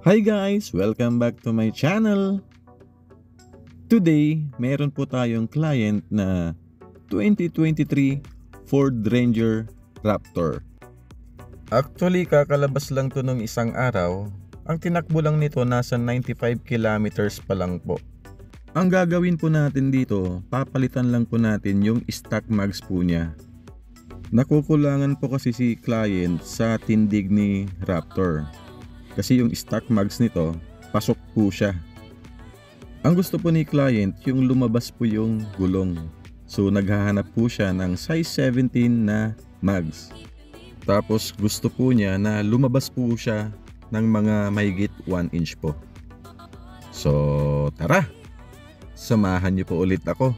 Hi guys! Welcome back to my channel! Today, meron po tayong client na 2023 Ford Ranger Raptor. Actually, kakalabas lang to nung isang araw. Ang tinakbo lang nito nasa 95 kilometers pa lang po. Ang gagawin po natin dito, papalitan lang po natin yung stock mags po niya. Nakukulangan po kasi si client sa tindig ni Raptor. Kasi yung stock mags nito, pasok po siya. Ang gusto po ni client, yung lumabas po yung gulong. So naghahanap po siya ng size 17 na mags. Tapos gusto po niya na lumabas po siya ng mga mahigit 1 inch po. So tara, samahan niyo po ulit ako.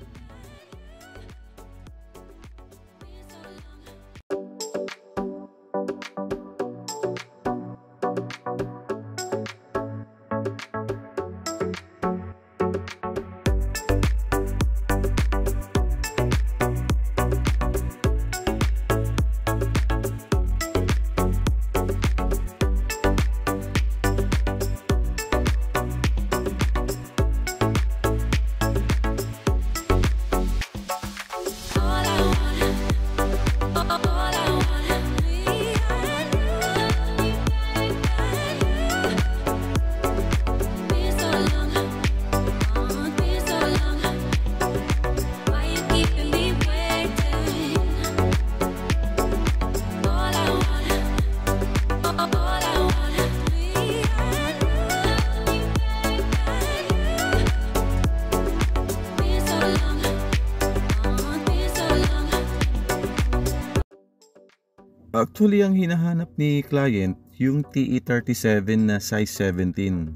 Actually, ang hinahanap ni client yung TE37 na size 17.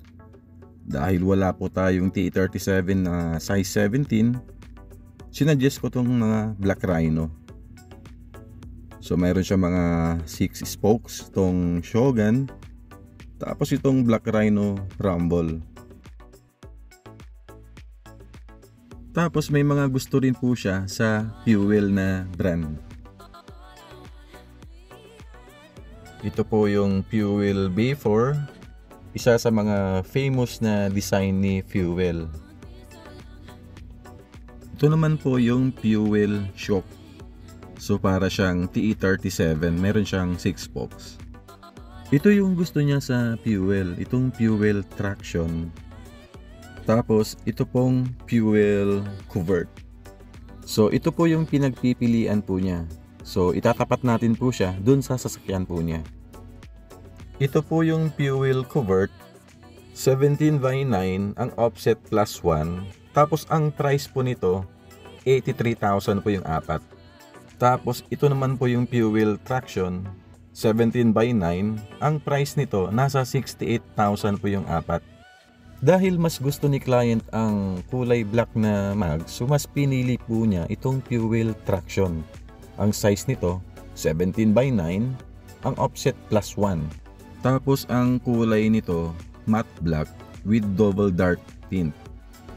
Dahil wala po tayong TE37 na size 17, sinuggest ko tong mga Black Rhino. So mayroon siya mga 6 spokes tong Shogun, tapos itong Black Rhino Rumble. Tapos may mga gusto rin po siya sa fuel na brand. Ito po yung Fuel B4, isa sa mga famous na design ni Fuel. Ito naman po yung Fuel Shock. So para siyang TE37, meron siyang 6 spokes. Ito yung gusto niya sa Fuel, itong Fuel Traction. Tapos ito pong Fuel Covert. So ito po yung pinagpipilian po niya. So itatapat natin po siya dun sa sasakyan po niya. Ito po yung fuel covert, 17/9 ang offset plus 1. Tapos ang price po nito, 83,000 po yung apat. Tapos ito naman po yung fuel traction, 17/9. Ang price nito, nasa 68,000 po yung apat. Dahil mas gusto ni client ang kulay black na mag, so mas pinili po niya itong fuel traction. Ang size nito, 17/9, ang offset plus 1. Tapos ang kulay nito, matte black with double dark tint.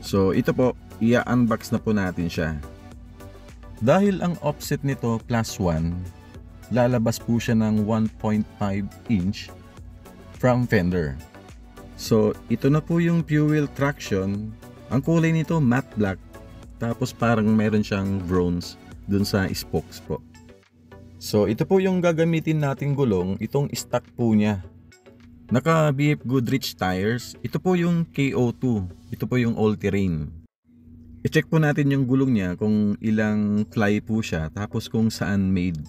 So ito po, i-unbox na po natin siya. Dahil ang offset nito plus 1, lalabas po siya ng 1.5 inch from fender. So ito na po yung fuel traction. Ang kulay nito matte black, tapos parang meron siyang bronze dun sa spokes po. So ito po yung gagamitin nating gulong, itong stock po niya. Naka BF Goodrich tires. Ito po yung KO2. Ito po yung all terrain. I-check po natin yung gulong niya kung ilang ply po siya, tapos kung saan made.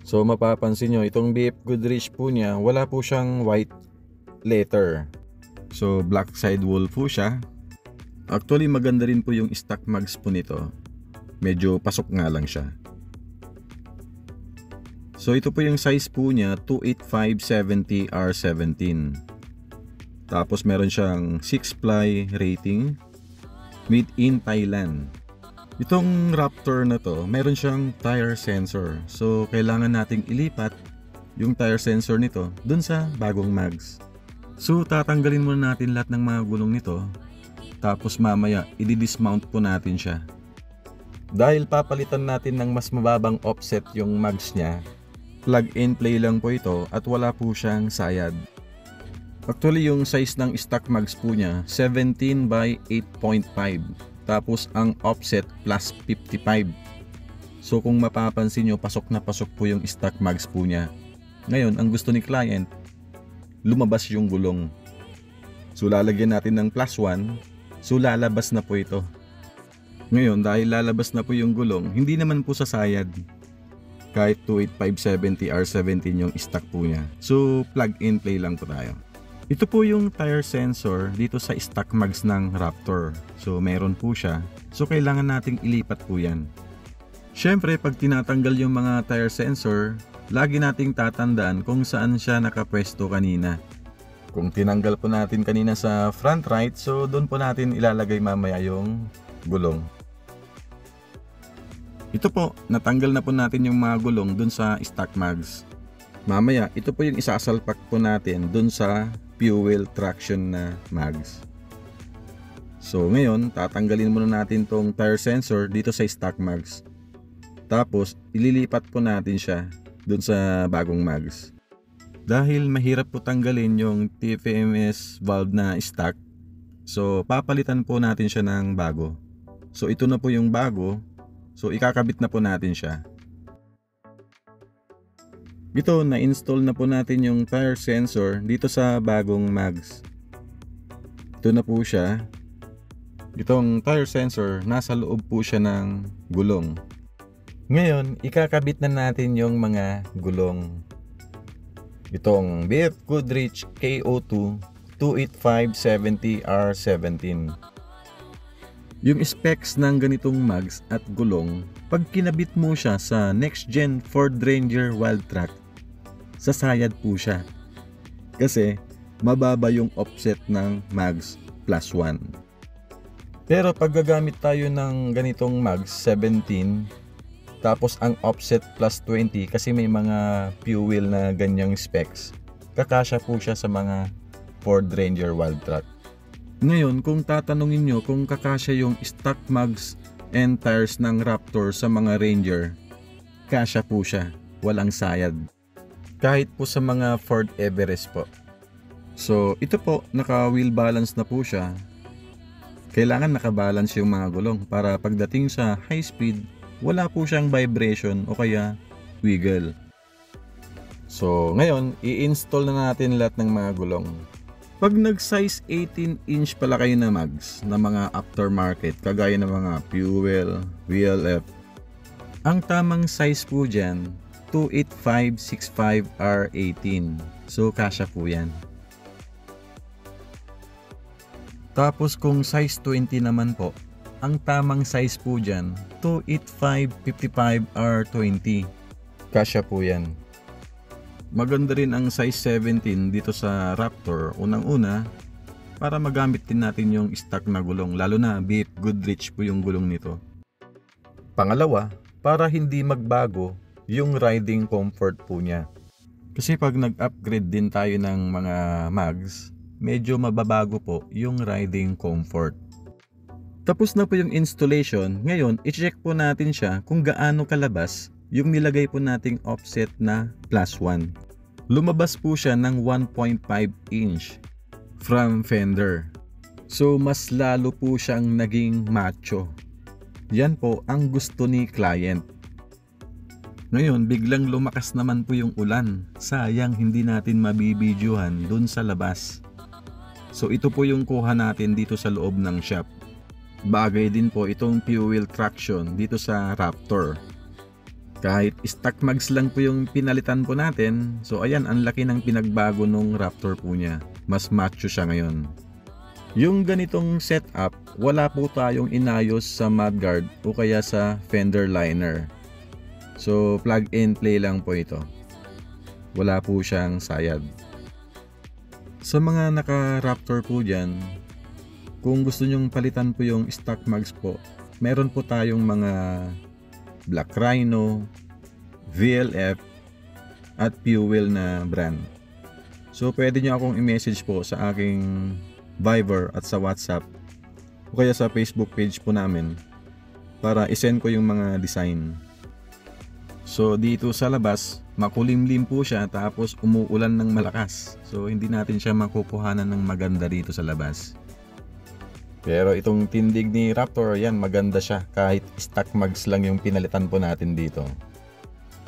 So mapapansin nyo, itong BF Goodrich po niya, wala po siyang white letter. So black sidewall po siya. Actually maganda rin po yung stock mags po nito. Medyo pasok nga lang siya. So ito po yung size po niya, 285/70 R17. Tapos meron siyang 6 ply rating, made in Thailand. Itong Raptor na to, meron siyang tire sensor. So kailangan nating ilipat yung tire sensor nito dun sa bagong mags. So tatanggalin muna natin lahat ng mga gulong nito. Tapos mamaya i-dismount po natin siya. Dahil papalitan natin ng mas mababang offset yung mags niya, plug and play lang po ito at wala po siyang sayad. Actually, yung size ng stock mags po niya, 17 by 8.5. Tapos ang offset plus 55. So kung mapapansin nyo, pasok na pasok po yung stock mags po niya. Ngayon, ang gusto ni client, lumabas yung gulong. So lalagyan natin ng +1. So lalabas na po ito. Ngayon, dahil lalabas na po yung gulong, hindi naman po sasayad. Kahit 28570 R17 yung stock po niya. So plug and play lang po tayo. Ito po yung tire sensor dito sa stock mags ng Raptor. So meron po siya. So kailangan nating ilipat po yan. Syempre, pag tinatanggal yung mga tire sensor, lagi nating tatandaan kung saan siya nakapwesto kanina. Kung tinanggal po natin kanina sa front right, so doon po natin ilalagay mamaya yung gulong. Ito po, natanggal na po natin yung mga gulong doon sa stock mags. Mamaya, ito po yung isasalpak po natin doon sa fuel traction na mags. So ngayon, tatanggalin muna natin tong tire sensor dito sa stock mags. Tapos, ililipat po natin siya doon sa bagong mags. Dahil mahirap po tanggalin yung TFMS valve na stock, so papalitan po natin siya ng bago. So ito na po yung bago, so ikakabit na po natin siya. Ito, na-install na po natin yung tire sensor dito sa bagong mags. Ito na po siya. Itong tire sensor, nasa loob po siya ng gulong. Ngayon, ikakabit na natin yung mga gulong. Itong BF Goodrich KO2 28570 R17. Yung specs ng ganitong mags at gulong, pag kinabit mo siya sa next gen Ford Ranger Wildtrak, sasayad po siya. Kasi mababa yung offset ng mags +1. Pero pag gagamit tayo ng ganitong mags 17, tapos ang offset +20 kasi may mga fuel na ganyang specs, kakasya po siya sa mga Ford Ranger Wildtrak. Ngayon, kung tatanungin nyo kung kakasya yung stock mags and tires ng Raptor sa mga Ranger, kasya po siya, walang sayad. Kahit po sa mga Ford Everest po. So ito po, naka wheel balance na po siya. Kailangan nakabalance yung mga gulong para pagdating sa high speed, wala po siyang vibration o kaya wiggle. So ngayon, i-install na natin lahat ng mga gulong. Pag nag-size 18-inch pala kayo na mags na mga aftermarket, kagaya ng mga Fuel, VLF, ang tamang size po dyan, 28565 R18. So kasya po yan. Tapos kung size 20 naman po, ang tamang size po dyan, 28555 R20. Kasya po yan. Maganda rin ang size 17 dito sa Raptor. Unang-una, para magamit din natin yung stock na gulong. Lalo na BF Goodrich po yung gulong nito. Pangalawa, para hindi magbago yung riding comfort po niya. Kasi pag nag-upgrade din tayo ng mga mags, medyo mababago po yung riding comfort. Tapos na po yung installation. Ngayon, i-check po natin siya kung gaano kalabas yung nilagay po nating offset na +1. Lumabas po siya ng 1.5 inch from fender. So mas lalo po siyang naging macho. Yan po ang gusto ni client. Ngayon, biglang lumakas naman po yung ulan. Sayang hindi natin mabibidyohan dun sa labas. So ito po yung kuha natin dito sa loob ng shop. Bagay din po itong fuel traction dito sa Raptor. Kahit stock mags lang po yung pinalitan po natin, so ayan, ang laki ng pinagbago nung Raptor po niya. Mas macho siya ngayon. Yung ganitong setup, wala po tayong inayos sa mudguard o kaya sa fender liner. So plug and play lang po ito. Wala po siyang sayad. Sa mga naka-Raptor po dyan, kung gusto nyong palitan po yung stock mags po, meron po tayong mga Black Rhino, VLF, at Fuel na brand. So pwede nyo akong i-message po sa aking Viber at sa WhatsApp o kaya sa Facebook page po namin para isend ko yung mga design. So dito sa labas, makulimlim po siya tapos umuulan ng malakas. So hindi natin siya makukuhanan ng maganda dito sa labas. Pero itong tindig ni Raptor, yan maganda siya kahit stock mags lang yung pinalitan po natin dito.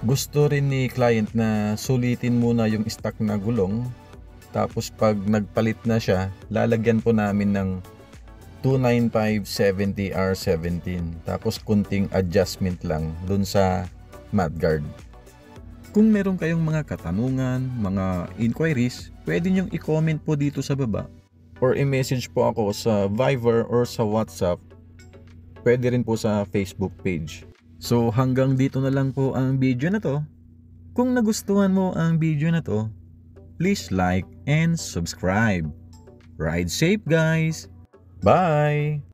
Gusto rin ni client na sulitin muna yung stock na gulong. Tapos pag nagpalit na siya, lalagyan po namin ng 295/70 R17. Tapos kunting adjustment lang dun sa mudguard. Kung meron kayong mga katanungan, mga inquiries, pwede nyong i-comment po dito sa baba. Or i-message po ako sa Viber or sa WhatsApp. Pwede rin po sa Facebook page. So hanggang dito na lang po ang video na to. Kung nagustuhan mo ang video na to, please like and subscribe. Ride safe guys! Bye!